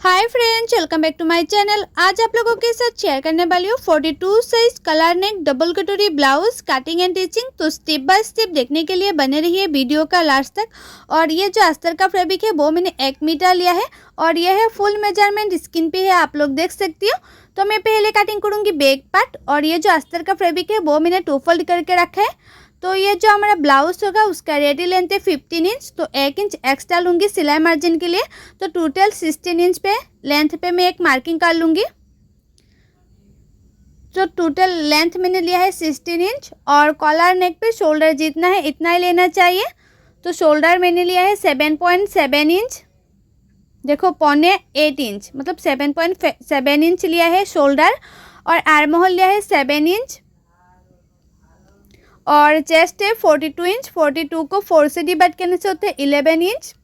Hi friends, welcome back to my channel. आज आप लोगों के साथ शेयर करने वाली हूँ 42 साइज कलर नेक डबल कटोरी ब्लाउज कटिंग एंड टिचिंग। तो स्टेप बाय स्टेप देखने के लिए बने रहिए वीडियो का लास्ट तक। और ये जो अस्तर का फैब्रिक है वो मैंने 1 मीटर लिया है और यह है फुल मेजरमेंट स्क्रीन पे है, आप लोग देख सकती हो। तो मैं पहले कटिंग करूँगी बैक पार्ट और ये जो अस्तर का फैब्रिक है वो मैंने 2 फोल्ड करके रखा है। तो ये जो हमारा ब्लाउज होगा उसका रेडी लेंथ है 15 इंच, तो 1 इंच एक्स्ट्रा लूँगी सिलाई मार्जिन के लिए। तो टोटल 16 इंच पे लेंथ पे मैं एक मार्किंग कर लूँगी। तो टोटल लेंथ मैंने लिया है 16 इंच और कॉलर नेक पे शोल्डर जितना है इतना ही लेना चाहिए। तो शोल्डर मैंने लिया है 7.7 इंच, देखो 7.8 इंच, मतलब 7.7 इंच लिया है शोल्डर। और आर्म होल लिया है 7 इंच और चेस्ट है 42 इंच। 42 को 4 से डिवाइड करने से होते हैं 11 इंच।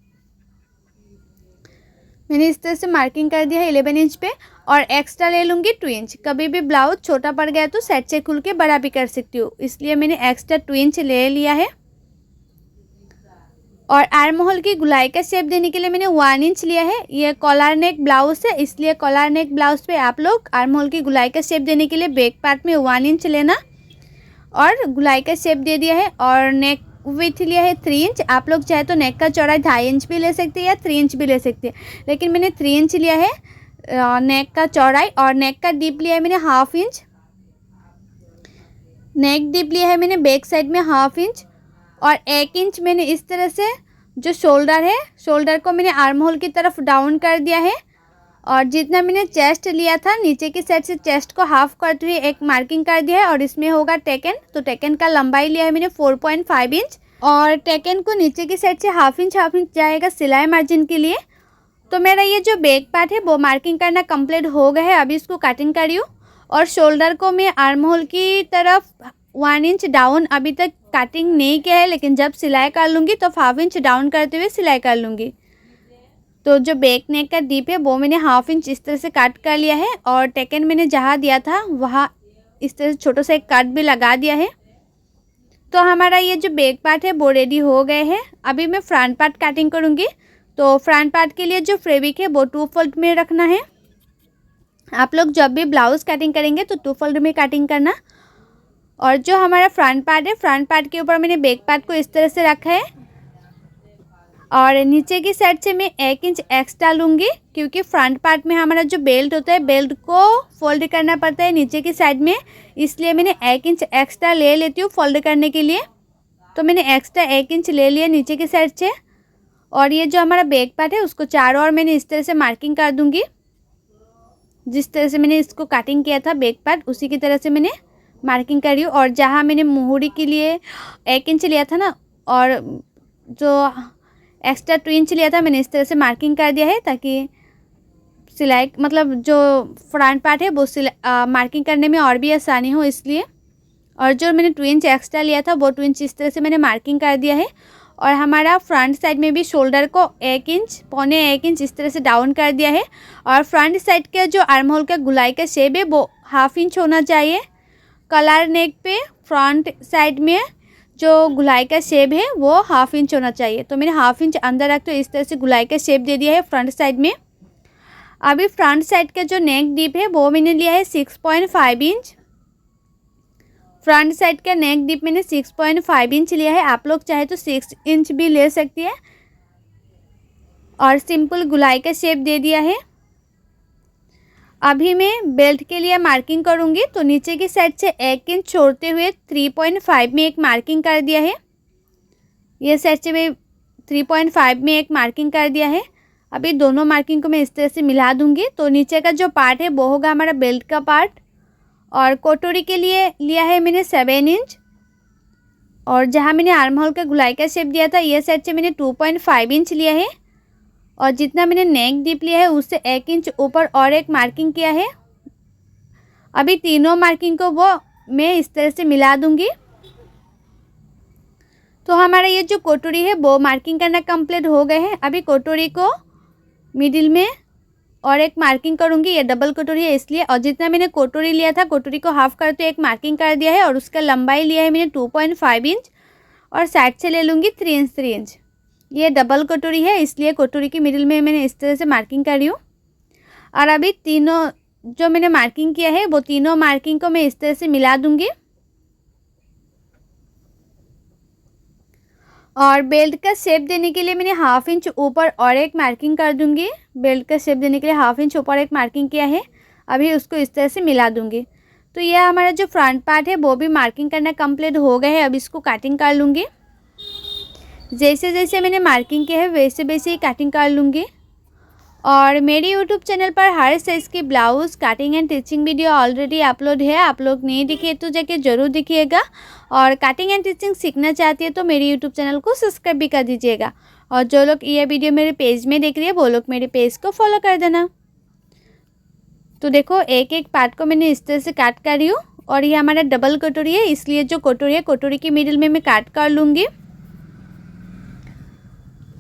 मैंने इस तरह से मार्किंग कर दिया है 11 इंच पे। और एक्स्ट्रा ले लूँगी 2 इंच। कभी भी ब्लाउज छोटा पड़ गया तो साइड से खुल के बड़ा भी कर सकती हूँ, इसलिए मैंने एक्स्ट्रा 2 इंच ले लिया है। और आर्म होल की गुलाई का शेप देने के लिए मैंने 1 इंच लिया है। ये कॉलर नेक ब्लाउज है, इसलिए कॉलर नेक ब्लाउज पे आप लोग आर्म होल की गुलाई का शेप देने के लिए बैक पार्ट में 1 इंच लेना और गुलाई का शेप दे दिया है। और नेक विथ लिया है 3 इंच। आप लोग चाहे तो नेक का चौड़ाई 2.5 इंच भी ले सकते हैं या 3 इंच भी ले सकते हैं, लेकिन मैंने 3 इंच लिया है नेक का चौड़ाई। और नेक का डीप लिया है मैंने 1/2 इंच। नेक डीप लिया है मैंने बैक साइड में 1/2 इंच। और 1 इंच मैंने इस तरह से जो शोल्डर है, शोल्डर को मैंने आर्म होल की तरफ डाउन कर दिया है। और जितना मैंने चेस्ट लिया था नीचे की साइड से चेस्ट को हाफ करते हुए एक मार्किंग कर दिया है। और इसमें होगा टेकन, तो टेकन का लंबाई लिया है मैंने 4.5 इंच। और टेकन को नीचे की साइड से हाफ इंच जाएगा सिलाई मार्जिन के लिए। तो मेरा ये जो बैक पार्ट है वो मार्किंग करना कंप्लीट हो गया है, अभी इसको कटिंग कर रही हूँ। और शोल्डर को मैं आर्म होल की तरफ 1 इंच डाउन अभी तक कटिंग नहीं किया है, लेकिन जब सिलाई कर लूँगी तो 1/2 इंच डाउन करते हुए सिलाई कर लूँगी। तो जो बैक नेक का डीप है वो मैंने 1/2 इंच इस तरह से कट कर लिया है। और टेकन मैंने जहाँ दिया था वहाँ इस तरह से छोटा सा एक कट भी लगा दिया है। तो हमारा ये जो बैक पार्ट है वो रेडी हो गए हैं। अभी मैं फ्रंट पार्ट कटिंग करूँगी। तो फ्रंट पार्ट के लिए जो फैब्रिक है वो 2 फोल्ड में रखना है। आप लोग जब भी ब्लाउज कटिंग करेंगे तो 2 फोल्ड में कटिंग करना। और जो हमारा फ्रंट पार्ट है, फ्रंट पार्ट के ऊपर मैंने बैक पार्ट को इस तरह से रखा है। और नीचे की साइड से मैं 1 इंच एक्स्ट्रा लूँगी, क्योंकि फ्रंट पार्ट में हमारा जो बेल्ट होता है बेल्ट को फोल्ड करना पड़ता है नीचे की साइड में, इसलिए मैंने 1 इंच एक्स्ट्रा ले लेती हूँ फोल्ड करने के लिए। तो मैंने एक्स्ट्रा 1 इंच ले लिया नीचे की साइड से। और ये जो हमारा बैक पार्ट है उसको चारों ओर मैंने इस तरह से मार्किंग कर दूँगी। जिस तरह से मैंने इसको कटिंग किया था बैक पार्ट उसी की तरह से मैंने मार्किंग कर रही हूँ। और जहाँ मैंने मुहूरी के लिए 1 इंच लिया था ना, और जो एक्स्ट्रा 2 इंच लिया था मैंने इस तरह से मार्किंग कर दिया है, ताकि सिलाई मतलब जो फ्रंट पार्ट है वो मार्किंग करने में और भी आसानी हो इसलिए। और जो मैंने 2 इंच एक्स्ट्रा लिया था वो 2 इंच इस तरह से मैंने मार्किंग कर दिया है। और हमारा फ्रंट साइड में भी शोल्डर को 1 इंच 1.25 इंच इस तरह से डाउन कर दिया है। और फ्रंट साइड का जो आर्म होल का गुलाई का शेप है वो 1/2 इंच होना चाहिए। कलर नेक पे फ्रंट साइड में जो गुलाई का शेप है वो 1/2 इंच होना चाहिए। तो मैंने 1/2 इंच अंदर रख तो इस तरह से गुलाई का शेप दे दिया है फ्रंट साइड में। अभी फ्रंट साइड का जो नेक डीप है वो मैंने लिया है 6.5 इंच। फ्रंट साइड का नेक डीप मैंने 6.5 इंच लिया है। आप लोग चाहे तो 6 इंच भी ले सकती है। और सिंपल गुलाई का शेप दे दिया है। अभी मैं बेल्ट के लिए मार्किंग करूँगी। तो नीचे की साइड से 1 इंच छोड़ते हुए 3.5 में एक मार्किंग कर दिया है। ये साइड से मैं 3.5 में एक मार्किंग कर दिया है। अभी दोनों मार्किंग को मैं इस तरह से मिला दूँगी। तो नीचे का जो पार्ट है वो होगा हमारा बेल्ट का पार्ट। और कटोरी के लिए लिया है मैंने 7 इंच। और जहाँ मैंने आर्म होल का गुलाई का शेप दिया था ये साइड से मैंने 2.5 इंच लिया है। और जितना मैंने नेक डीप लिया है उससे 1 इंच ऊपर और एक मार्किंग किया है। अभी तीनों मार्किंग को वो मैं इस तरह से मिला दूंगी। तो हमारा ये जो कटोरी है वो मार्किंग करना कंप्लीट हो गए हैं। अभी कटोरी को मिडिल में और एक मार्किंग करूंगी। ये डबल कटोरी है इसलिए। और जितना मैंने कटोरी लिया था कटोरी को हाफ करते एक मार्किंग कर दिया है। और उसका लंबाई लिया है मैंने 2.5 इंच। और साइड से ले लूँगी 3 इंच। ये डबल कटोरी है इसलिए कटोरी की मिडिल में मैंने इस तरह से मार्किंग कर रही हूँ। और अभी तीनों जो मैंने मार्किंग किया है वो तीनों मार्किंग को मैं इस तरह से मिला दूंगी। और बेल्ट का शेप देने के लिए मैंने 1/2 इंच ऊपर और एक मार्किंग कर दूंगी। बेल्ट का शेप देने के लिए 1/2 इंच ऊपर एक मार्किंग किया है, अभी उसको इस तरह से मिला दूंगी। तो यह हमारा जो फ्रंट पार्ट है वो भी मार्किंग करना कंप्लीट हो गया है। अब इसको कटिंग कर लूँगी। जैसे जैसे मैंने मार्किंग किया है वैसे वैसे ही कटिंग कर लूँगी। और मेरे यूट्यूब चैनल पर हर साइज़ की blouse cutting and teaching video already upload है, आप लोग नहीं दिखे तो जाके ज़रूर देखिएगा। और कटिंग एंड टिचिंग सीखना चाहती है तो मेरे यूट्यूब चैनल को सब्सक्राइब भी कर दीजिएगा। और जो लोग ये वीडियो मेरे पेज में देख रही है वो लोग मेरे पेज को फॉलो कर देना। तो देखो एक एक पार्ट को मैंने इस तरह से काट कर रही हूँ। और ये हमारा डबल कटोरी है, इसलिए जो कटोरी है कटोरी के मिडिल में मैं काट कर लूँगी।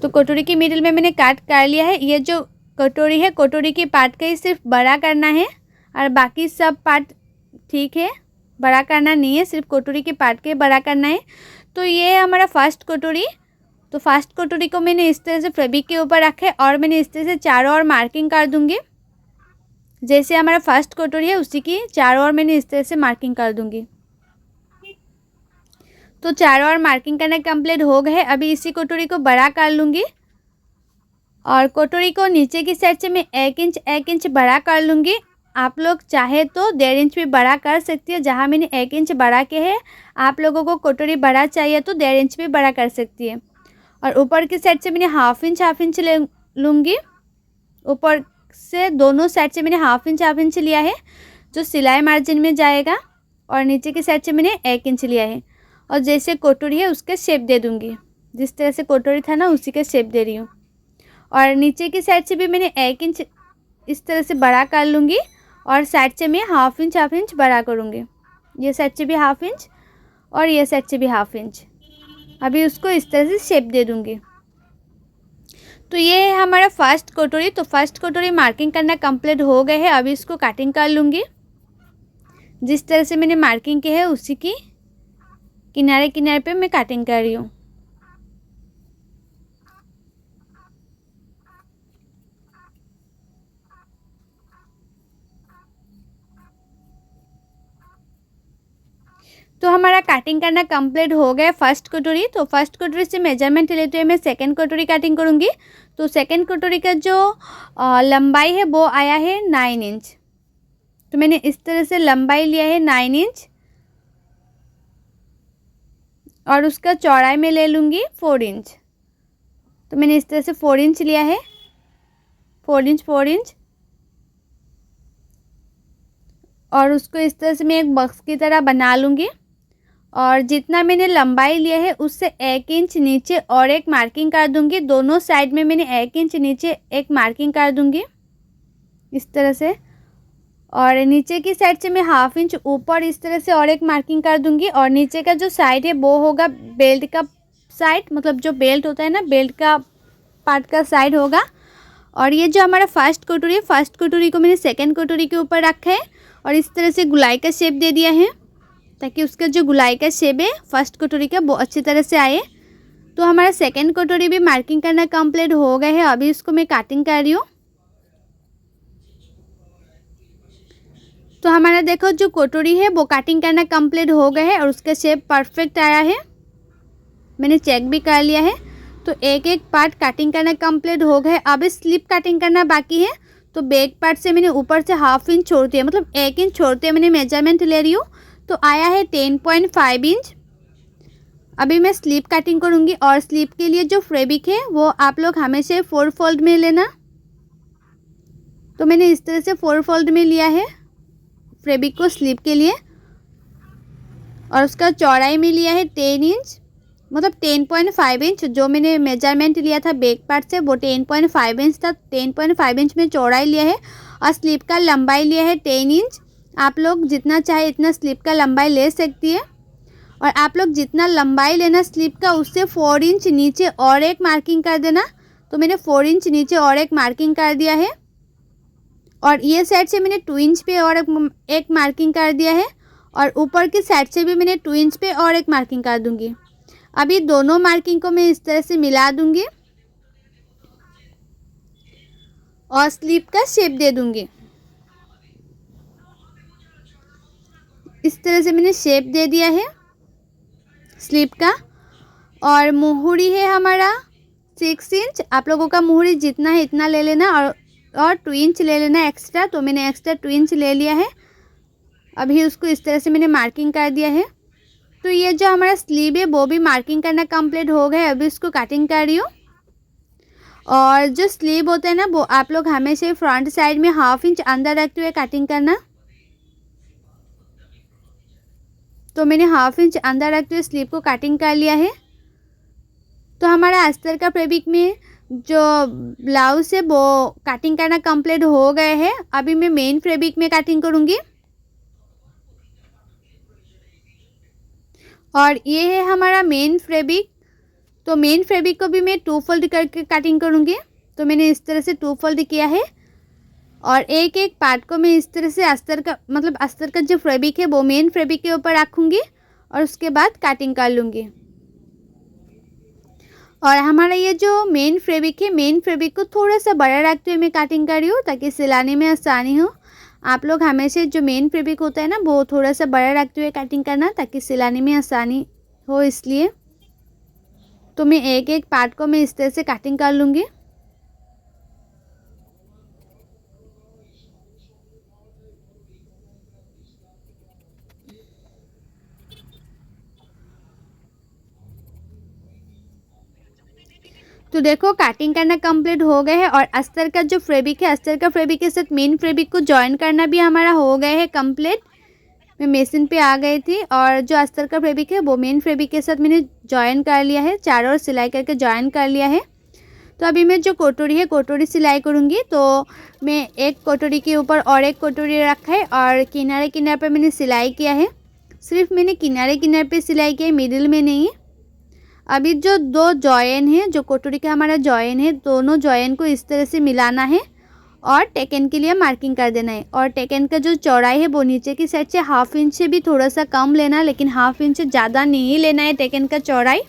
तो कटोरी के मिडिल में मैंने काट कर लिया है। ये जो कटोरी है कटोरी के पार्ट का ही सिर्फ बड़ा करना है और बाकी सब पार्ट ठीक है, बड़ा करना नहीं है, सिर्फ कटोरी के पार्ट के बड़ा करना है। तो ये है हमारा फर्स्ट कटोरी। तो फर्स्ट कटोरी को मैंने इस तरह से फैब्रिक के ऊपर रखा है और मैंने इस तरह से चारों ओर मार्किंग कर दूंगी। जैसे हमारा फर्स्ट कटोरी है उसी की चारों ओर मैंने इस तरह से मार्किंग कर दूंगी। तो चारों ओर मार्किंग करना कंप्लीट हो गया है। अभी इसी कटोरी को बड़ा कर लूँगी और कटोरी को नीचे की साइड से मैं 1 इंच बड़ा कर लूँगी। आप लोग चाहे तो 1.5 इंच भी बड़ा कर सकती है। जहाँ मैंने 1 इंच बड़ा के है, आप लोगों को कटोरी बड़ा चाहिए तो 1.5 इंच भी बड़ा कर सकती है। और ऊपर की साइड से मैंने हाफ इंच ले लूँगी। ऊपर से दोनों साइड से मैंने हाफ इंच लिया है जो सिलाई मार्जिन में जाएगा। और नीचे की साइड से मैंने 1 इंच लिया है। और जैसे कटोरी है उसके शेप दे दूँगी, जिस तरह से कटोरी था ना उसी के शेप दे रही हूँ। और नीचे की साइड से भी मैंने 1 इंच इस तरह से बड़ा कर लूँगी और साइड से मैं हाफ इंच बड़ा करूँगी। ये साइड से भी हाफ इंच और ये साइड से भी हाफ इंच। अभी उसको इस तरह से शेप दे दूँगी। तो ये है हमारा फर्स्ट कटोरी। तो फर्स्ट कटोरी मार्किंग करना कंप्लीट हो गया है। अभी इसको कटिंग कर लूँगी। जिस तरह से मैंने मार्किंग की है उसी की किनारे किनारे पे मैं कटिंग कर रही हूँ। तो हमारा कटिंग करना कंप्लीट हो गया फर्स्ट कटोरी। तो फर्स्ट कटोरी से मेजरमेंट लेते हुए मैं सेकंड कटोरी कटिंग करूँगी। तो सेकंड कटोरी का जो लंबाई है वो आया है 9 इंच। तो मैंने इस तरह से लंबाई लिया है 9 इंच और उसका चौड़ाई में ले लूँगी 4 इंच। तो मैंने इस तरह से 4 इंच लिया है, 4 इंच। और उसको इस तरह से मैं एक बॉक्स की तरह बना लूँगी। और जितना मैंने लंबाई लिया है उससे 1 इंच नीचे और एक मार्किंग कर दूँगी। दोनों साइड में मैंने 1 इंच नीचे एक मार्किंग कर दूँगी इस तरह से। और नीचे की साइड से मैं हाफ इंच ऊपर इस तरह से और एक मार्किंग कर दूँगी। और नीचे का जो साइड है वो होगा बेल्ट का साइड, मतलब जो बेल्ट होता है ना बेल्ट का पार्ट का साइड होगा। और ये जो हमारा फर्स्ट कटोरी है, फर्स्ट कटोरी को मैंने सेकंड कटोरी के ऊपर रखा है और इस तरह से गुलाई का शेप दे दिया है ताकि उसका जो गुलाई का शेप है फर्स्ट कटोरी का वो अच्छी तरह से आए। तो हमारा सेकंड कटोरी भी मार्किंग करना कंप्लीट हो गया है। अभी इसको मैं कटिंग कर रही हूँ। तो हमारा देखो जो कटोरी है वो कटिंग करना कंप्लीट हो गया है और उसका शेप परफेक्ट आया है, मैंने चेक भी कर लिया है। तो एक एक पार्ट कटिंग करना कंप्लीट हो गया है। अब स्लिप कटिंग करना बाकी है। तो बैक पार्ट से मैंने ऊपर से हाफ इंच छोड़ते हैं, मतलब 1 इंच छोड़ते हैं मैंने मेजरमेंट ले रही हूँ। तो आया है 10.5 इंच। अभी मैं स्लिप कटिंग करूँगी। और स्लिप के लिए जो फैब्रिक है वो आप लोग हमेशा 4 फोल्ड में लेना। तो मैंने इस तरह से 4 फोल्ड में लिया है फैब्रिक को स्लिप के लिए। और उसका चौड़ाई में लिया है 10 इंच, मतलब 10.5 इंच। जो मैंने मेजरमेंट लिया था बैक पार्ट से वो 10.5 इंच था। 10.5 इंच में चौड़ाई लिया है और स्लिप का लंबाई लिया है 10 इंच। आप लोग जितना चाहे इतना स्लिप का लंबाई ले सकती है। और आप लोग जितना लंबाई लेना स्लिप का उससे 4 इंच नीचे और एक मार्किंग कर देना। तो मैंने 4 इंच नीचे और एक मार्किंग कर दिया है। और ये साइड से मैंने 2 इंच पे और एक मार्किंग कर दिया है। और ऊपर की साइड से भी मैंने 2 इंच पे और एक मार्किंग कर दूंगी। अभी दोनों मार्किंग को मैं इस तरह से मिला दूंगी। और स्लीव का शेप दे दूंगी। इस तरह से मैंने शेप दे दिया है स्लीव का। और मुहूरी है हमारा 6 इंच। आप लोगों का मुहूरी जितना है इतना ले लेना और 2 इंच ले लेना एक्स्ट्रा। तो मैंने एक्स्ट्रा 2 इंच ले लिया है। अभी उसको इस तरह से मैंने मार्किंग कर दिया है। तो ये जो हमारा स्लीव है वो भी मार्किंग करना कंप्लीट हो गया है। अभी इसको कटिंग कर रही हूँ। और जो स्लीव होता है ना वो आप लोग हमेशा फ्रंट साइड में 1/2 इंच अंदर रखते हुए कटिंग करना। तो मैंने 1/2 इंच अंदर रखते हुए स्लीव को कटिंग कर लिया है। तो हमारा अस्तर का फैब्रिक में जो ब्लाउज है वो कटिंग करना कंप्लीट हो गए है। अभी मैं मेन फैब्रिक में कटिंग करूँगी। और ये है हमारा मेन फैब्रिक। तो मेन फैब्रिक को भी मैं 2 फोल्ड करके कटिंग करूँगी। तो मैंने इस तरह से 2 फोल्ड किया है। और एक एक पार्ट को मैं इस तरह से अस्तर का जो फैब्रिक है वो मेन फैब्रिक के ऊपर रखूँगी और उसके बाद कटिंग कर लूँगी। और हमारा ये जो मेन फैब्रिक है, मेन फैब्रिक को थोड़ा सा बड़ा रखते हुए मैं कटिंग कर रही हूँ ताकि सिलाने में आसानी हो। आप लोग हमेशा जो मेन फैब्रिक होता है ना वो थोड़ा सा बड़ा रखते हुए कटिंग करना ताकि सिलाने में आसानी हो, इसलिए। तो मैं एक एक पार्ट को मैं इस तरह से कटिंग कर लूँगी। तो देखो कटिंग करना कंप्लीट हो गया है। और अस्तर का जो फैब्रिक है, अस्तर का फैब्रिक के साथ मेन फैब्रिक को जॉइन करना भी हमारा हो गया है कंप्लीट। मैं मशीन पे आ गई थी और जो अस्तर का फैब्रिक है वो मेन फैब्रिक के साथ मैंने जॉइन कर लिया है, चारों ओर सिलाई करके जॉइन कर लिया है। तो अभी मैं जो कटोरी है कटोरी सिलाई करूँगी। तो मैं एक कटोरी के ऊपर और एक कटोरी रखा है और किनारे किनारे पर मैंने सिलाई किया है। सिर्फ मैंने किनारे किनारे पे सिलाई किया है, मिडिल में नहीं। अभी जो 2 जॉइन है, जो कटोरी का हमारा जॉइन है, दोनों जॉइन को इस तरह से मिलाना है और टेकन के लिए मार्किंग कर देना है। और टेकन का जो चौड़ाई है वो नीचे की साइड से 1/2 इंच से भी थोड़ा सा कम लेना, लेकिन 1/2 इंच से ज़्यादा नहीं लेना है टेकन का चौड़ाई।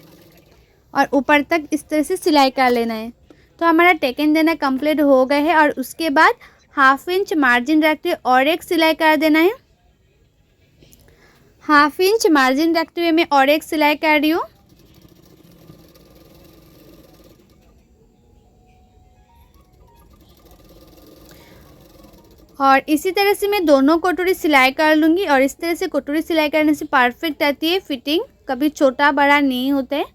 और ऊपर तक इस तरह से सिलाई कर लेना है। तो हमारा टेकन देना कंप्लीट हो गया है। और उसके बाद 1/2 इंच मार्जिन रखते हुए और एक सिलाई कर देना है। 1/2 इंच मार्जिन रखते हुए मैं और एक सिलाई कर रही हूँ। और इसी तरह से मैं दोनों कटोरी सिलाई कर लूँगी। और इस तरह से कटोरी सिलाई करने से परफेक्ट आती है फिटिंग, कभी छोटा बड़ा नहीं होता है।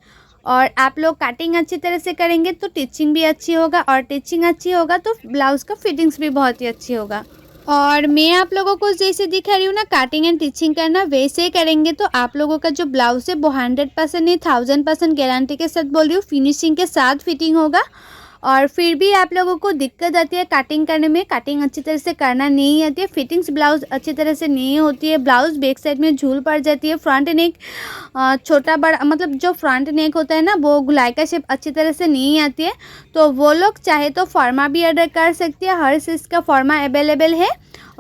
और आप लोग कटिंग अच्छी तरह से करेंगे तो टिचिंग भी अच्छी होगा, और टिचिंग अच्छी होगा तो ब्लाउज़ का फिटिंग्स भी बहुत ही अच्छी होगा। और मैं आप लोगों को जैसे दिखा रही हूँ ना कटिंग एंड टिचिंग करना, वैसे ही करेंगे तो आप लोगों का जो ब्लाउज़ है वो 100% नहीं 1000% गारंटी के साथ बोल रही हूँ फिनिशिंग के साथ फिटिंग होगा। और फिर भी आप लोगों को दिक्कत आती है कटिंग करने में, कटिंग अच्छी तरह से करना नहीं आती है, फिटिंग्स ब्लाउज़ अच्छी तरह से नहीं होती है, ब्लाउज़ बैक साइड में झूल पड़ जाती है, फ्रंट नेक छोटा बड़ा मतलब जो फ्रंट नेक होता है ना वो गुलाई का शेप अच्छी तरह से नहीं आती है। तो वो लोग चाहे तो फॉर्मा भी ऑर्डर कर सकती है, हर चीज़ का फॉर्मा अवेलेबल है।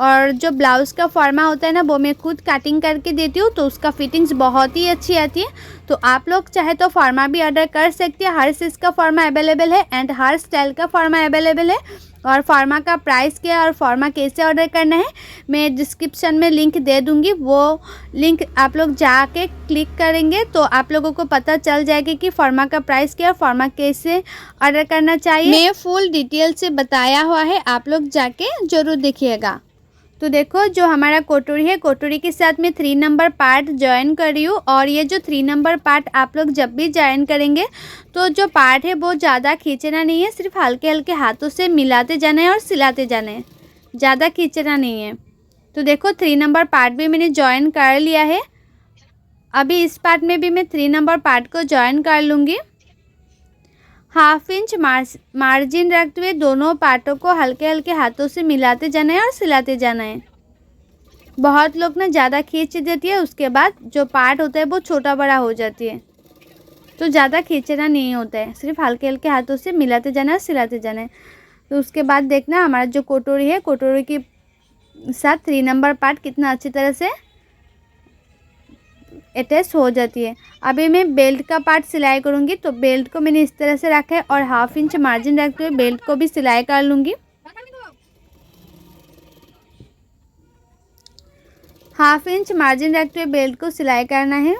और जो ब्लाउज़ का फॉर्मा होता है ना वो मैं खुद कटिंग करके देती हूँ, तो उसका फिटिंग्स बहुत ही अच्छी आती है। तो आप लोग चाहे तो फॉर्मा भी ऑर्डर कर सकते हैं, हर चीज़ का फॉर्मा अवेलेबल है एंड हर स्टाइल का फॉर्मा अवेलेबल है। और फॉर्मा का प्राइस क्या है और फॉर्मा कैसे ऑर्डर करना है मैं डिस्क्रिप्शन में लिंक दे दूँगी। वो लिंक आप लोग जाके क्लिक करेंगे तो आप लोगों को पता चल जाएगा कि फॉर्मा का प्राइस क्या है, फॉर्मा कैसे ऑर्डर करना चाहिए। मैं फुल डिटेल से बताया हुआ है, आप लोग जाके ज़रूर देखिएगा। तो देखो जो हमारा कटोरी है, कटोरी के साथ में 3 नंबर पार्ट ज्वाइन कर रही हूँ। और ये जो 3 नंबर पार्ट आप लोग जब भी ज्वाइन करेंगे तो जो पार्ट है वो ज़्यादा खींचना नहीं है, सिर्फ हल्के हल्के हाथों से मिलाते जाना है और सिलाते जाना है, ज़्यादा खींचना नहीं है। तो देखो 3 नंबर पार्ट भी मैंने ज्वाइन कर लिया है। अभी इस पार्ट में भी मैं 3 नंबर पार्ट को ज्वाइन कर लूँगी। 1/2 इंच मार्जिन रखते हुए दोनों पार्टों को हल्के हल्के हाथों से मिलाते जाना है और सिलाते जाना है। बहुत लोग ना ज़्यादा खींच देती है, उसके बाद जो पार्ट होता है वो छोटा बड़ा हो जाती है, तो ज़्यादा खींचना नहीं होता है, सिर्फ हल्के हल्के हाथों से मिलाते जाना है, सिलाते जाना है। तो उसके बाद देखना हमारा जो कटोरी है, कटोरी के साथ 3 नंबर पार्ट कितना अच्छी तरह से अटैच हो जाती है। अभी मैं बेल्ट का पार्ट सिलाई करूँगी। तो बेल्ट को मैंने इस तरह से रखा है और 1/2 इंच मार्जिन रखते हुए बेल्ट को भी सिलाई कर लूँगी। हाफ इंच मार्जिन रखते हुए बेल्ट को सिलाई करना है।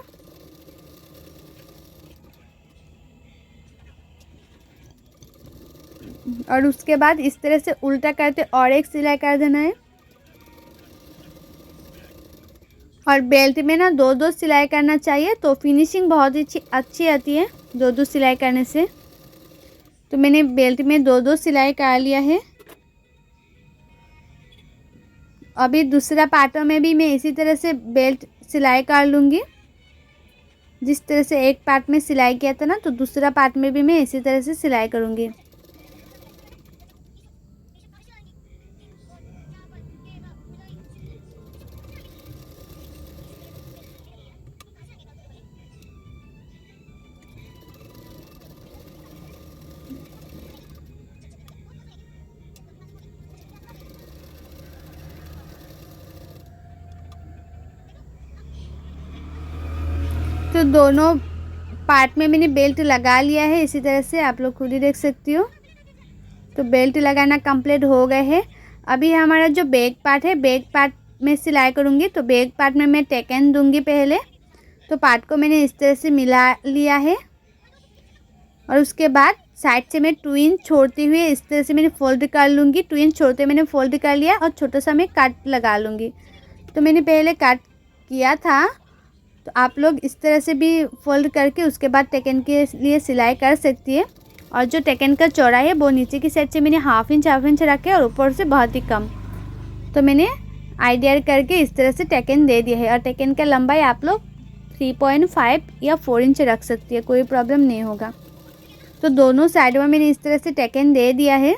और उसके बाद इस तरह से उल्टा करते और एक सिलाई कर देना है। और बेल्ट में ना दो दो सिलाई करना चाहिए, तो फिनिशिंग बहुत ही अच्छी आती है दो दो सिलाई करने से। तो मैंने बेल्ट में दो दो सिलाई कर लिया है। अभी दूसरा पार्टों में भी मैं इसी तरह से बेल्ट सिलाई कर लूँगी। जिस तरह से एक पार्ट में सिलाई किया था ना, तो दूसरा पार्ट में भी मैं इसी तरह से सिलाई करूँगी। तो दोनों पार्ट में मैंने बेल्ट लगा लिया है, इसी तरह से आप लोग खुद ही देख सकती हो। तो बेल्ट लगाना कंप्लीट हो गए है। अभी हमारा जो बैक पार्ट है, बैक पार्ट में सिलाई करूँगी। तो बैक पार्ट में मैं टेकन दूँगी पहले। तो पार्ट को मैंने इस तरह से मिला लिया है और उसके बाद साइड से मैं 2 इंच छोड़ते हुए इस तरह से मैंने फोल्ड कर लूँगी। 2 इंच छोड़ते मैंने फोल्ड कर लिया और छोटा सा मैं कट लगा लूँगी। तो मैंने पहले कट किया था, तो आप लोग इस तरह से भी फोल्ड करके उसके बाद टेकन के लिए सिलाई कर सकती है। और जो टेकन का चौड़ाई है वो नीचे की साइड से मैंने हाफ इंच रखे और ऊपर से बहुत ही कम। तो मैंने आइडिया करके इस तरह से टेकन दे दिया है। और टेकन का लंबाई आप लोग 3.5 या 4 इंच रख सकती है, कोई प्रॉब्लम नहीं होगा। तो दोनों साइड में मैंने इस तरह से टेकन दे दिया है।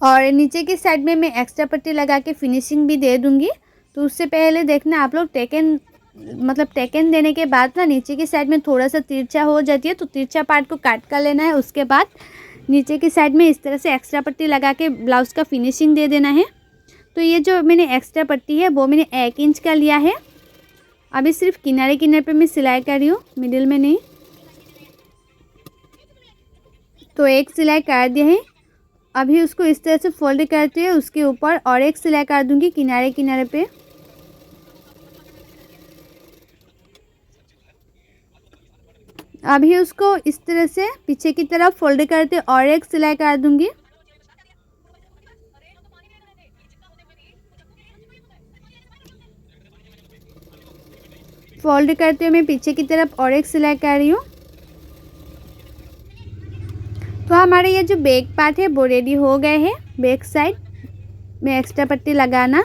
और नीचे की साइड में मैं एक्स्ट्रा पट्टी लगा के फिनिशिंग भी दे दूँगी। तो उससे पहले देखना आप लोग टेकन देने के बाद ना नीचे की साइड में थोड़ा सा तिरछा हो जाती है, तो तिरछा पार्ट को काट कर लेना है। उसके बाद नीचे की साइड में इस तरह से एक्स्ट्रा पट्टी लगा के ब्लाउज़ का फिनिशिंग दे देना है। तो ये जो मैंने एक्स्ट्रा पट्टी है वो मैंने 1 इंच का लिया है। अभी सिर्फ किनारे किनारे पे मैं सिलाई कर रही हूँ, मिडिल में नहीं। तो एक सिलाई कर दिया है। अभी उसको इस तरह से फोल्ड करते हुए उसके ऊपर और एक सिलाई कर दूँगी किनारे किनारे पे। अभी उसको इस तरह से पीछे की तरफ फोल्ड करते और एक सिलाई कर दूँगी। फोल्ड करते हुए मैं पीछे की तरफ और एक सिलाई कर रही हूँ। तो हमारे ये जो बैक पार्ट है वो रेडी हो गए हैं। बैक साइड में एक्स्ट्रा पट्टी लगाना।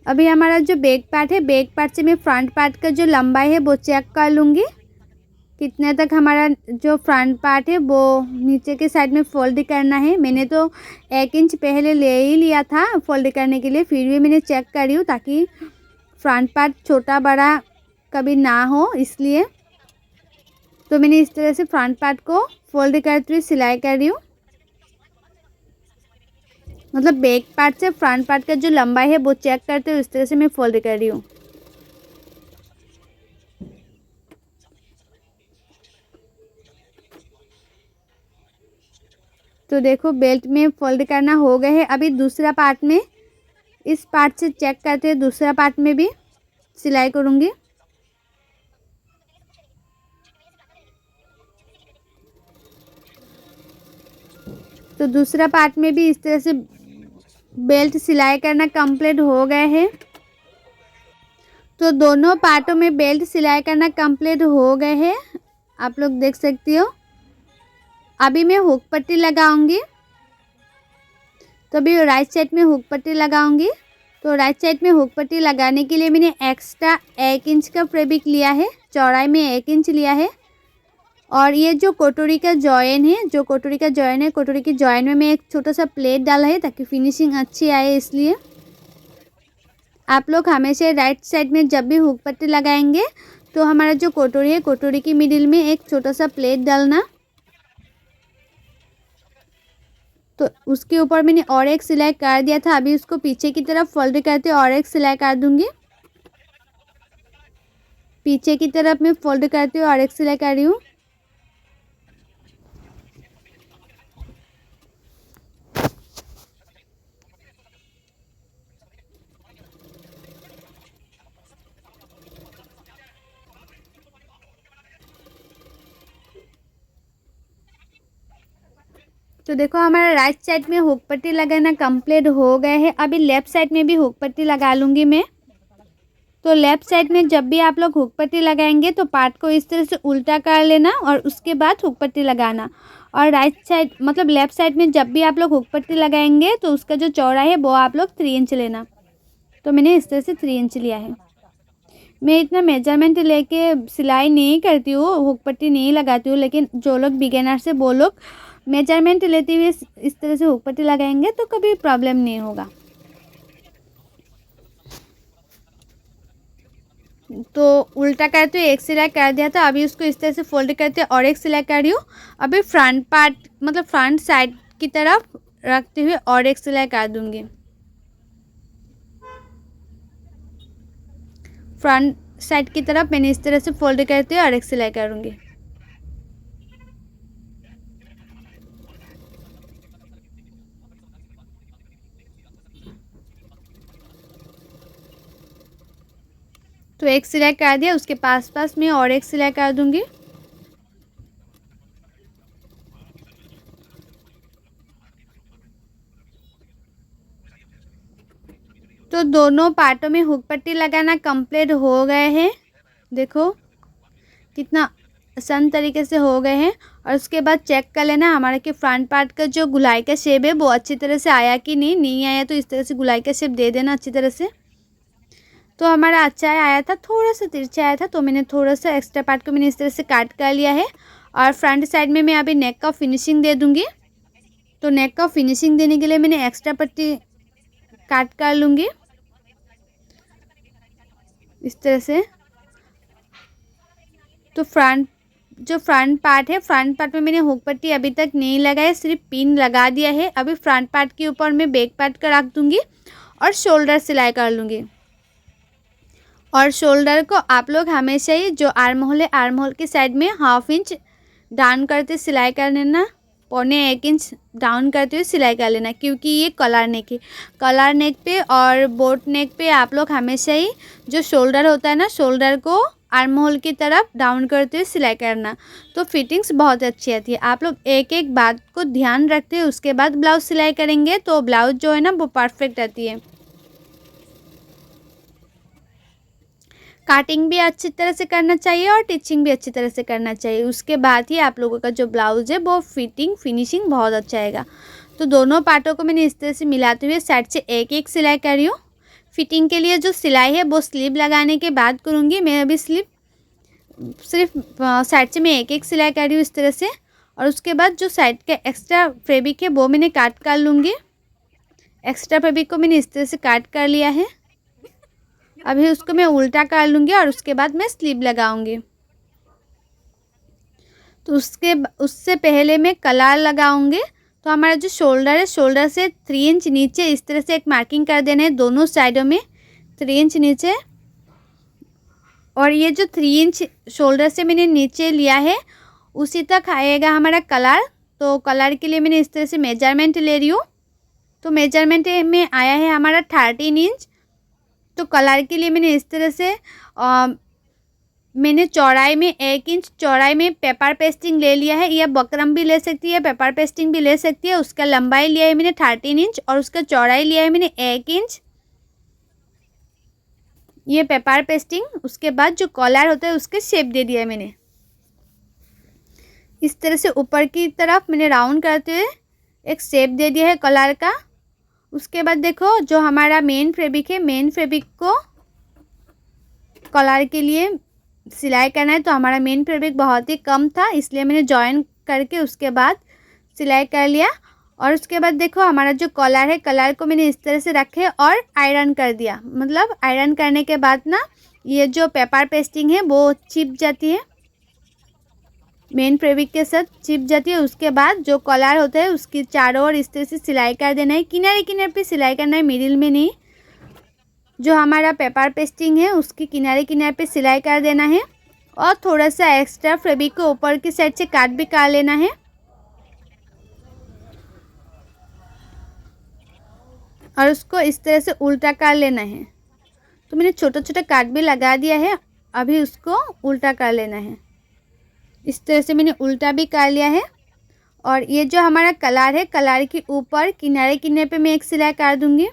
अभी हमारा जो बैक पार्ट है, बैक पार्ट से मैं फ्रंट पार्ट का जो लंबाई है वो चेक कर लूँगी, कितने तक हमारा जो फ्रंट पार्ट है वो नीचे के साइड में फोल्ड करना है। मैंने तो 1 इंच पहले ले ही लिया था फोल्ड करने के लिए, फिर भी मैंने चेक कर रही हूँ ताकि फ्रंट पार्ट छोटा बड़ा कभी ना हो, इसलिए। तो मैंने इस तरह से फ्रंट पार्ट को फोल्ड करते हुए सिलाई कर रही हूँ। बैक पार्ट से फ्रंट पार्ट का जो लंबाई है वो चेक करते हुए इस तरह से मैं फोल्ड कर रही हूँ। तो देखो बेल्ट में फोल्ड करना हो गए है। अभी दूसरा पार्ट में इस पार्ट से चेक करते हुए दूसरा पार्ट में भी सिलाई करूँगी। तो दूसरा पार्ट में भी इस तरह से बेल्ट सिलाई करना कंप्लीट हो गए हैं। तो दोनों पार्टों में बेल्ट सिलाई करना कंप्लीट हो गए हैं, आप लोग देख सकती हो। अभी मैं हुक पट्टी लगाऊंगी। तो अभी राइट साइड में हुक पट्टी लगाऊंगी। तो राइट साइड में हुक पट्टी लगाने के लिए मैंने एक्स्ट्रा 1 इंच का फैब्रिक लिया है, चौड़ाई में 1 इंच लिया है। और ये जो कटोरी का जॉइन है, कटोरी के जॉइन में मैं एक छोटा सा प्लेट डाला है ताकि फिनिशिंग अच्छी आए, इसलिए। आप लोग हमेशा राइट साइड में जब भी हुक पट्टी लगाएंगे तो हमारा जो कटोरी है, कटोरी की मिडिल में एक छोटा सा प्लेट डालना। तो उसके ऊपर मैंने और एक सिलाई कर दिया था। अभी उसको पीछे की तरफ फोल्ड करते और एक सिलाई कर दूंगी। पीछे की तरफ मैं फोल्ड करते हुए और एक सिलाई कर रही हूँ। तो देखो हमारा राइट साइड में हुक पट्टी लगाना कंप्लीट हो गया है। अभी लेफ़्ट साइड में भी हुक पट्टी लगा लूँगी मैं। तो लेफ़्ट साइड में जब भी आप लोग हुक पट्टी लगाएंगे तो पार्ट को इस तरह से उल्टा कर लेना और उसके बाद हुक पट्टी लगाना। और राइट साइड मतलब लेफ़्ट साइड में जब भी आप लोग हुक पट्टी लगाएंगे तो उसका जो चौड़ाई है वो आप लोग 3 इंच लेना। तो मैंने इस तरह से 3 इंच लिया है। मैं इतना मेजरमेंट लेके सिलाई नहीं करती हूँ, हुक पट्टी नहीं लगाती हूँ, लेकिन जो लोग बिगिनर्स है वो लोग मेजरमेंट लेते हुए इस तरह से हुक पट्टी लगाएंगे तो कभी प्रॉब्लम नहीं होगा। तो उल्टा करते हुए एक सिलाई कर दिया था, अभी उसको इस तरह से फोल्ड करते और एक सिलाई कर रही हूँ। अभी फ्रंट पार्ट मतलब फ्रंट साइड की तरफ रखते हुए और एक सिलाई कर दूँगी। फ्रंट साइड की तरफ मैंने इस तरह से फोल्ड करते हुए और एक सिलाई करूँगी। तो एक सिलाई कर दिया, उसके पास में और एक सिलाई कर दूँगी। तो दोनों पार्टों में हुक पट्टी लगाना कंप्लीट हो गए हैं। देखो कितना आसान तरीके से हो गए हैं। और उसके बाद चेक कर लेना हमारे के फ्रंट पार्ट का जो गुलाई का शेप है वो अच्छी तरह से आया कि नहीं आया तो इस तरह से गुलाई का शेप दे देना अच्छी तरह से। तो हमारा अच्छा आया था, थोड़ा सा तिरछा आया था तो मैंने थोड़ा सा एक्स्ट्रा पार्ट को मैंने इस तरह से काट कर लिया है। और फ्रंट साइड में मैं अभी नेक का फिनिशिंग दे दूँगी। तो नेक का फिनिशिंग देने के लिए मैंने एक्स्ट्रा पट्टी काट कर लूँगी इस तरह से। तो जो फ्रंट पार्ट है, फ्रंट पार्ट में मैंने हुक पट्टी अभी तक नहीं लगाया, सिर्फ पिन लगा दिया है। अभी फ्रंट पार्ट के ऊपर मैं बैक पार्ट का रख दूँगी और शोल्डर सिलाई कर लूँगी। और शोल्डर को आप लोग हमेशा ही जो आर्म होल है, आर्म होल की साइड में 1/2 इंच डाउन करते सिलाई कर लेना, 1.25 इंच डाउन करते हुए सिलाई कर लेना, क्योंकि ये कलर नेक है। कलर नेक पे और बोट नेक पे आप लोग हमेशा ही जो शोल्डर होता है ना, शोल्डर को आर्म होल की तरफ डाउन करते हुए सिलाई करना, तो फिटिंग्स बहुत अच्छी आती है। आप लोग एक एक बात को ध्यान रखते हैं, उसके बाद ब्लाउज सिलाई करेंगे तो ब्लाउज जो है ना वो परफेक्ट आती है। काटिंग भी अच्छी तरह से करना चाहिए और टिचिंग भी अच्छी तरह से करना चाहिए, उसके बाद ही आप लोगों का जो ब्लाउज़ है वो फिनिशिंग बहुत अच्छा आएगा। तो दोनों पार्टों को मैंने इस तरह से मिलाते हुए साइड से एक एक सिलाई कर रही हूँ। फिटिंग के लिए जो सिलाई है वो स्लीव लगाने के बाद करूँगी मैं। अभी स्लीव सिर्फ साइड से मैं एक एक सिलाई कर रही हूँ इस तरह से। और उसके बाद जो साइड का एक्स्ट्रा फैब्रिक है वो मैंने काट कर लूँगी। एक्स्ट्रा फैब्रिक को मैंने इस तरह से काट कर लिया है। अभी उसको मैं उल्टा कर लूँगी और उसके बाद मैं स्लीव लगाऊंगी। तो उससे पहले मैं कलर लगाऊंगी। तो हमारा जो शोल्डर है, शोल्डर से 3 इंच नीचे इस तरह से एक मार्किंग कर देना है, दोनों साइडों में 3 इंच नीचे। और ये जो 3 इंच शोल्डर से मैंने नीचे लिया है उसी तक आएगा हमारा कलर। तो कलर के लिए मैंने इस तरह से मेजरमेंट ले रही हूँ। तो मेजरमेंट में आया है हमारा 13 इंच। तो कलर के लिए मैंने इस तरह से मैंने चौड़ाई में 1 इंच चौड़ाई में पेपर पेस्टिंग ले लिया है, या बकरम भी ले सकती है, पेपर पेस्टिंग भी ले सकती है। उसका लंबाई लिया है मैंने 13 इंच और उसका चौड़ाई लिया है मैंने 1 इंच। ये पेपर पेस्टिंग, उसके बाद जो कॉलर होता है उसके शेप दे दिया है मैंने इस तरह से। ऊपर की तरफ मैंने राउंड करते हुए एक शेप दे दिया है कॉलर का। उसके बाद देखो जो हमारा मेन फैब्रिक है, मेन फैब्रिक को कॉलर के लिए सिलाई करना है। तो हमारा मेन फैब्रिक बहुत ही कम था, इसलिए मैंने जॉइन करके उसके बाद सिलाई कर लिया। और उसके बाद देखो हमारा जो कॉलर है, कॉलर को मैंने इस तरह से रखे और आयरन कर दिया। मतलब आयरन करने के बाद ना ये जो पेपर पेस्टिंग है वो चिप जाती है, मेन फैब्रिक के साथ चिप जाती है। उसके बाद जो कॉलर होता है उसकी चारों ओर इस तरह से सिलाई कर देना है, किनारे किनारे पे सिलाई करना है, मिडिल में नहीं। जो हमारा पेपर पेस्टिंग है उसकी किनारे किनारे पे सिलाई कर देना है। और थोड़ा सा एक्स्ट्रा फैब्रिक को ऊपर की साइड से काट भी कर लेना है। और उसको इस तरह से उल्टा कर लेना है। तो मैंने छोटा छोटा काट भी लगा दिया है, अभी उसको उल्टा कर लेना है। इस तरह से मैंने उल्टा भी कर लिया है। और ये जो हमारा कलर है, कलर के ऊपर किनारे किनारे पे मैं एक सिलाई कर दूंगी।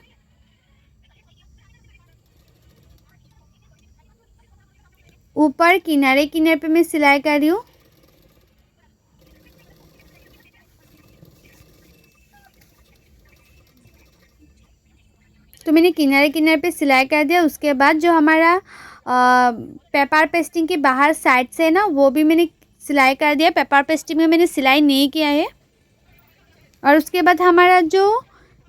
ऊपर किनारे किनारे पे मैं सिलाई कर रही हूँ। तो मैंने किनारे किनारे पे सिलाई कर दिया। उसके बाद जो हमारा पेपर पेस्टिंग के बाहर साइड से है ना, वो भी मैंने सिलाई कर दिया। पेपर पेस्टिंग में मैंने सिलाई नहीं किया है। और उसके बाद हमारा जो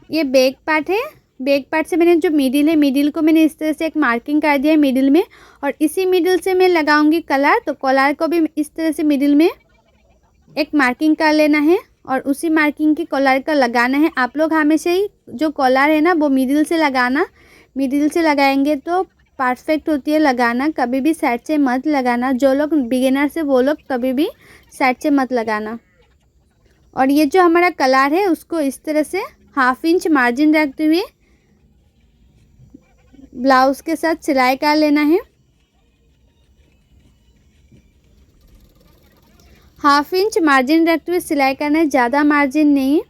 ये बैक पार्ट है, बैक पार्ट से मैंने जो मिडिल है, मिडिल को मैंने इस तरह से एक मार्किंग कर दिया है मिडिल में। और इसी मिडिल से मैं लगाऊंगी कलर। तो कलर को भी इस तरह से मिडिल में एक मार्किंग कर लेना है और उसी मार्किंग की कलर का लगाना है। आप लोग हमेशा ही जो कलर है ना वो मिडिल से लगाना। मिडिल से लगाएंगे तो परफेक्ट होती है लगाना, कभी भी साइड से मत लगाना। जो लोग बिगिनर से वो लोग कभी भी साइड से मत लगाना। और ये जो हमारा कलर है उसको इस तरह से 1/2 इंच मार्जिन रखते हुए ब्लाउज के साथ सिलाई कर लेना है। 1/2 इंच मार्जिन रखते हुए सिलाई करना है, ज़्यादा मार्जिन नहीं।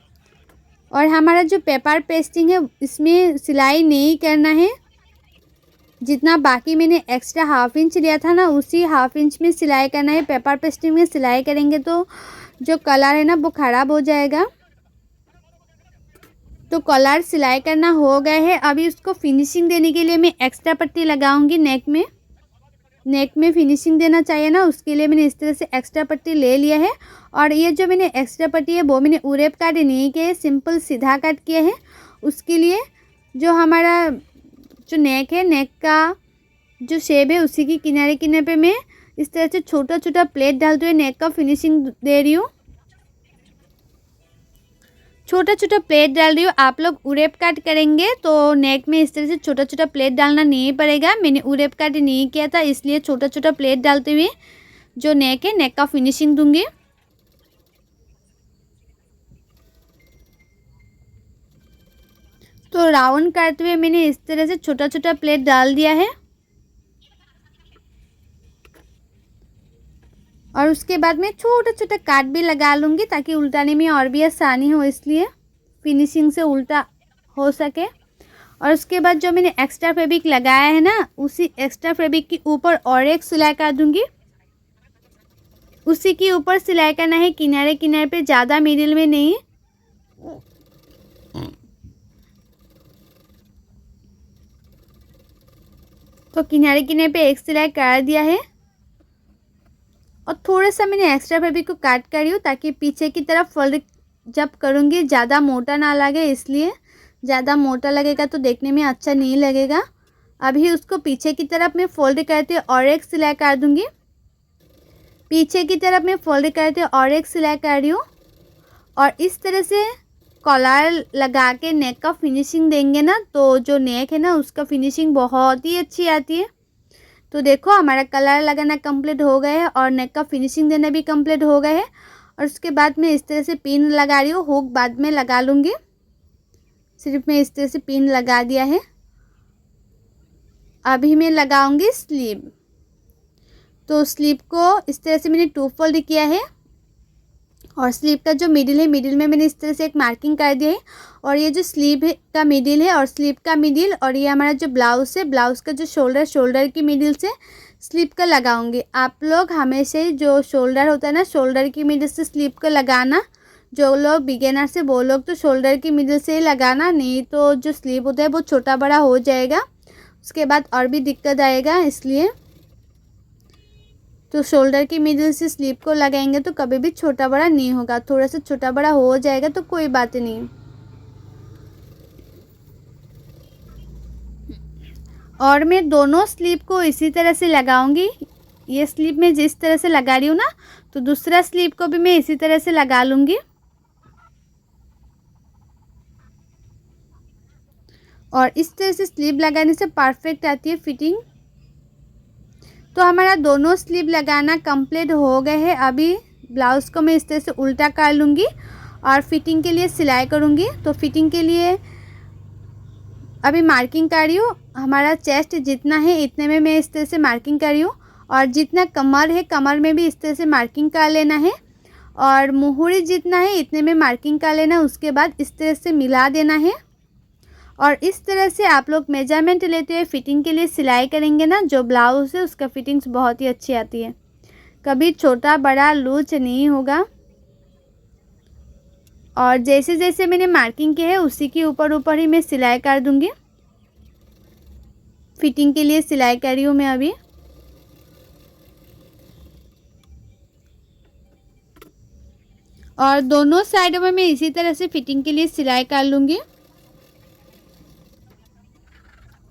और हमारा जो पेपर पेस्टिंग है इसमें सिलाई नहीं करना है। जितना बाकी मैंने एक्स्ट्रा 1/2 इंच लिया था ना, उसी 1/2 इंच में सिलाई करना है। पेपर पेस्टिंग में सिलाई करेंगे तो जो कलर है ना वो ख़राब हो जाएगा। तो कलर सिलाई करना हो गया है। अभी उसको फिनिशिंग देने के लिए मैं एक्स्ट्रा पट्टी लगाऊंगी नेक में। नेक में फिनिशिंग देना चाहिए ना, उसके लिए मैंने इस तरह से एक्स्ट्रा पट्टी ले लिया है। और ये जो मैंने एक्स्ट्रा पट्टी है वो मैंने उरेप काट नहीं किया है, सिंपल सीधा काट किया है। उसके लिए जो हमारा जो नेक है, नेक का जो शेप है उसी की किनारे किनारे पे मैं इस तरह से छोटा छोटा प्लेट डालते हुए नेक का फिनिशिंग दे रही हूँ। छोटा छोटा प्लेट डाल रही हूँ। आप लोग उरेप काट करेंगे तो नेक में इस तरह से छोटा छोटा प्लेट डालना नहीं पड़ेगा। मैंने उरेप काट नहीं किया था, इसलिए छोटा छोटा प्लेट डालते हुए जो नेक है, नेक का फिनिशिंग दूंगी। तो राउंड करते हुए मैंने इस तरह से छोटा छोटा प्लेट डाल दिया है। और उसके बाद मैं छोटा छोटा काट भी लगा लूँगी ताकि उल्टाने में और भी आसानी हो, इसलिए फिनिशिंग से उल्टा हो सके। और उसके बाद जो मैंने एक्स्ट्रा फैब्रिक लगाया है ना, उसी एक्स्ट्रा फैब्रिक के ऊपर और एक सिलाई कर दूँगी। उसी के ऊपर सिलाई करना है, किनारे किनारे पे, ज़्यादा मिडिल में नहीं। तो किनारे किनारे पे एक सिलाई कर दिया है। और थोड़ा सा मैंने एक्स्ट्रा फैब्रिक को काट कर रही हूँ ताकि पीछे की तरफ फोल्ड जब करूँगी ज़्यादा मोटा ना लगे, इसलिए ज़्यादा मोटा लगेगा तो देखने में अच्छा नहीं लगेगा। अभी उसको पीछे की तरफ मैं फोल्ड करते और एक सिलाई कर दूँगी। पीछे की तरफ मैं फोल्ड करते और एक सिलाई कर रही हूँ। और इस तरह से कॉलर लगा के नेक का फिनिशिंग देंगे ना, तो जो नेक है ना उसका फिनिशिंग बहुत ही अच्छी आती है। तो देखो हमारा कलर लगाना कंप्लीट हो गया है और नेक का फिनिशिंग देना भी कंप्लीट हो गया है। और उसके बाद मैं इस तरह से पिन लगा रही हूँ, हुक बाद में लगा लूँगी। सिर्फ मैं इस तरह से पिन लगा दिया है। अभी मैं लगाऊंगी स्लीव। तो स्लीव को इस तरह से मैंने 2 फोल्ड किया है। और स्लीव का जो मिडिल है, मिडिल में मैंने इस तरह से एक मार्किंग कर दिया है। और ये जो स्लीव का मिडिल है और स्लीव का मिडिल, और ये हमारा जो ब्लाउज़ है, ब्लाउज़ का जो शोल्डर, शोल्डर की मिडिल से स्लीव का लगाऊंगी। आप लोग हमेशा ही जो शोल्डर होता है ना, शोल्डर की मिडिल से स्लीव का लगाना। जो लोग बिगिनर से वो लोग तो शोल्डर की मिडिल से ही लगाना, नहीं तो जो स्लीव होता है वो छोटा बड़ा हो जाएगा, उसके बाद और भी दिक्कत आएगा। इसलिए तो शोल्डर की मिडिल से स्लीव को लगाएंगे तो कभी भी छोटा बड़ा नहीं होगा। थोड़ा सा छोटा बड़ा हो जाएगा तो कोई बात नहीं। और मैं दोनों स्लीव को इसी तरह से लगाऊंगी। ये स्लीव में जिस तरह से लगा रही हूँ ना, तो दूसरा स्लीव को भी मैं इसी तरह से लगा लूँगी। और इस तरह से स्लीव लगाने से परफेक्ट आती है फिटिंग। तो हमारा दोनों स्लीव लगाना कंप्लीट हो गए हैं। अभी ब्लाउज़ को मैं इस तरह से उल्टा कर लूँगी और फिटिंग के लिए सिलाई करूँगी। तो फिटिंग के लिए अभी मार्किंग कर रही हूँ। हमारा चेस्ट जितना है इतने में मैं इस तरह से मार्किंग कर रही हूँ। और जितना कमर है, कमर में भी इस तरह से मार्किंग कर लेना है। और मुहूरी जितना है इतने में मार्किंग कर लेना। उसके बाद इस तरह से मिला देना है और इस तरह से आप लोग मेजरमेंट लेते हुए फिटिंग के लिए सिलाई करेंगे ना, जो ब्लाउज़ है उसका फिटिंग्स बहुत ही अच्छी आती है, कभी छोटा बड़ा लूज नहीं होगा। और जैसे जैसे मैंने मार्किंग की है उसी के ऊपर ऊपर ही मैं सिलाई कर दूंगी। फिटिंग के लिए सिलाई कर रही हूँ मैं अभी। और दोनों साइडों में मैं इसी तरह से फिटिंग के लिए सिलाई कर लूँगी।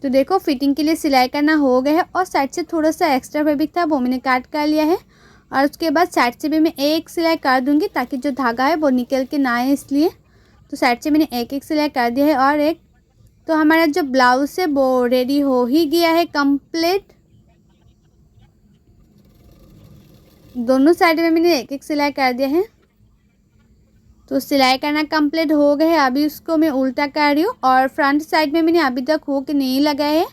तो देखो फिटिंग के लिए सिलाई करना हो गया है और साइड से थोड़ा सा एक्स्ट्रा फैब्रिक था वो मैंने काट कर लिया है। और उसके बाद साइड से भी मैं एक सिलाई कर दूंगी ताकि जो धागा है वो निकल के ना आए, इसलिए। तो साइड से मैंने एक एक सिलाई कर दिया है। और एक तो हमारा जो ब्लाउज है वो रेडी हो ही गया है कंप्लीट। दोनों साइड में मैंने एक एक सिलाई कर दिया है। तो सिलाई करना कंप्लीट हो गया है। अभी उसको मैं उल्टा कर रही हूँ और फ्रंट साइड में मैंने अभी तक हुक नहीं लगाया है,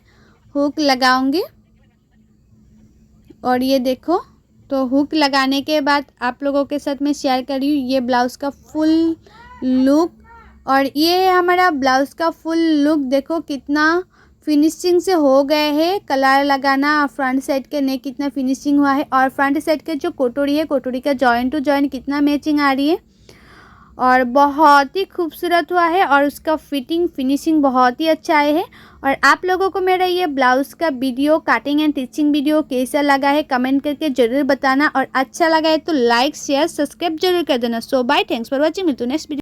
हुक लगाऊंगी। और ये देखो, तो हुक लगाने के बाद आप लोगों के साथ मैं शेयर कर रही हूँ ये ब्लाउज़ का फुल लुक। और ये है हमारा ब्लाउज़ का फुल लुक। देखो कितना फिनिशिंग से हो गए है, कलर लगाना, फ्रंट साइड के नेक कितना फिनिशिंग हुआ है और फ्रंट साइड के जो कोटोरी है, कोटोरी का जॉइंट टू जॉइंट कितना मैचिंग आ रही है और बहुत ही खूबसूरत हुआ है। और उसका फिनिशिंग बहुत ही अच्छा आया है। और आप लोगों को मेरा ये ब्लाउज़ का video, cutting and teaching video कैसा लगा है कमेंट करके ज़रूर बताना। और अच्छा लगा है तो लाइक शेयर सब्सक्राइब जरूर कर देना। सो बाय, थैंक्स फॉर वॉचिंग। मिलते हैं नेक्स्ट वीडियो।